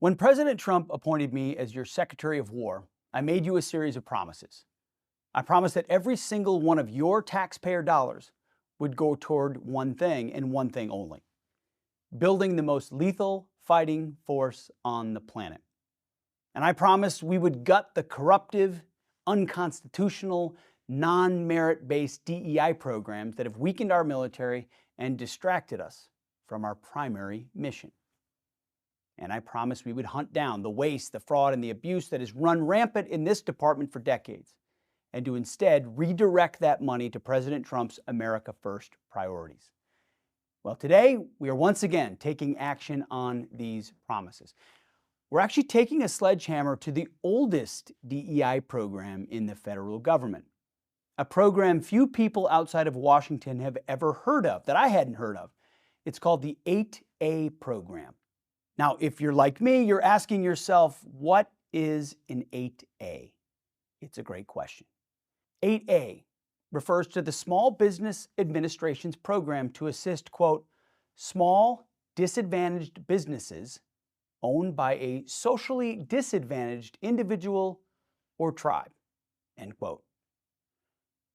When President Trump appointed me as your Secretary of War, I made you a series of promises. I promised that every single one of your taxpayer dollars would go toward one thing and one thing only: building the most lethal fighting force on the planet. And I promised we would gut the corruptive, unconstitutional, non-merit-based DEI programs that have weakened our military and distracted us from our primary mission. And I promised we would hunt down the waste, the fraud, and the abuse that has run rampant in this department for decades, and to instead redirect that money to President Trump's America First priorities. Well, today we are once again taking action on these promises. We're actually taking a sledgehammer to the oldest DEI program in the federal government, a program few people outside of Washington have ever heard of, that I hadn't heard of. It's called the 8A program. Now, if you're like me, you're asking yourself, what is an 8A? It's a great question. 8A refers to the Small Business Administration's program to assist, quote, small, disadvantaged businesses owned by a socially disadvantaged individual or tribe, end quote.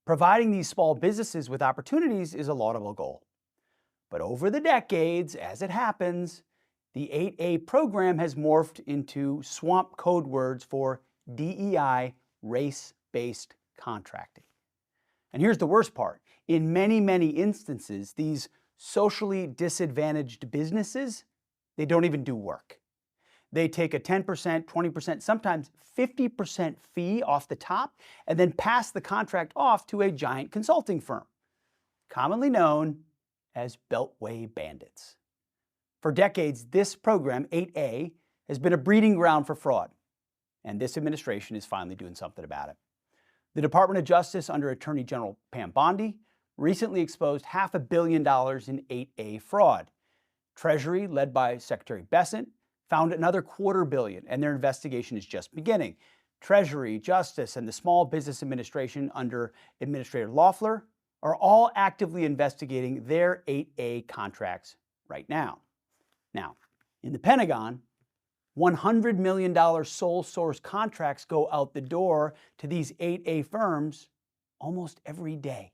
Providing these small businesses with opportunities is a laudable goal. But over the decades, as it happens, the 8A program has morphed into swamp code words for DEI, race-based contracting. And here's the worst part. In many, many instances, these socially disadvantaged businesses, they don't even do work. They take a 10%, 20%, sometimes 50% fee off the top, and then pass the contract off to a giant consulting firm, commonly known as Beltway bandits. For decades, this program, 8A, has been a breeding ground for fraud, and this administration is finally doing something about it. The Department of Justice, under Attorney General Pam Bondi, recently exposed $500 million in 8A fraud. Treasury, led by Secretary Hegseth, found another $250 million, and their investigation is just beginning. Treasury, Justice, and the Small Business Administration under Administrator Lawful are all actively investigating their 8A contracts right now. Now, in the Pentagon, $100 million sole source contracts go out the door to these 8A firms almost every day.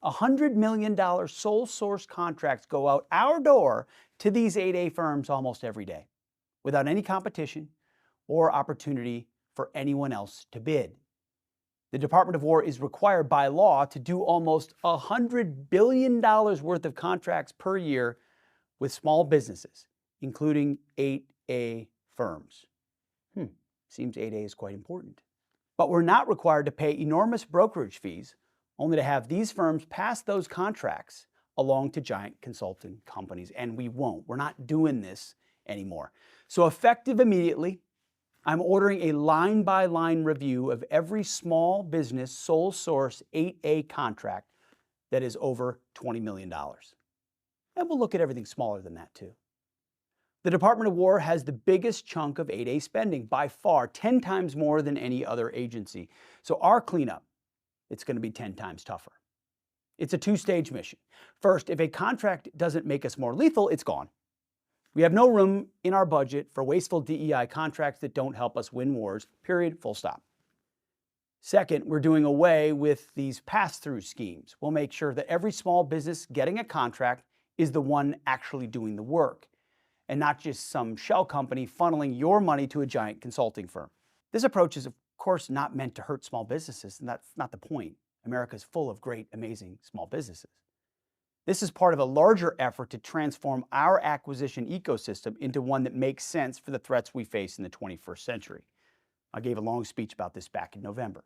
$100 million sole source contracts go out our door to these 8A firms almost every day, without any competition or opportunity for anyone else to bid. The Department of War is required by law to do almost $100 billion worth of contracts per year with small businesses, including 8A firms. Seems 8A is quite important. But we're not required to pay enormous brokerage fees, only to have these firms pass those contracts along to giant consulting companies, and we won't. We're not doing this anymore. So effective immediately, I'm ordering a line-by-line review of every small business sole source 8A contract that is over $20 million. And we'll look at everything smaller than that too. The Department of War has the biggest chunk of 8A spending, by far, 10 times more than any other agency. So our cleanup, it's going to be 10 times tougher. It's a two-stage mission. First, if a contract doesn't make us more lethal, it's gone. We have no room in our budget for wasteful DEI contracts that don't help us win wars, period, full stop. Second, we're doing away with these pass-through schemes. We'll make sure that every small business getting a contract is the one actually doing the work, and not just some shell company funneling your money to a giant consulting firm. This approach is, of course, not meant to hurt small businesses, and that's not the point. America is full of great, amazing small businesses. This is part of a larger effort to transform our acquisition ecosystem into one that makes sense for the threats we face in the 21st century. I gave a long speech about this back in November.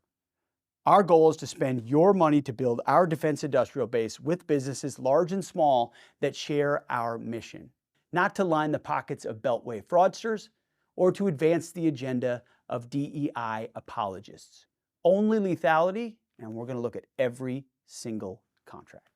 Our goal is to spend your money to build our defense industrial base with businesses large and small that share our mission, not to line the pockets of Beltway fraudsters or to advance the agenda of DEI apologists. Only lethality, and we're going to look at every single contract.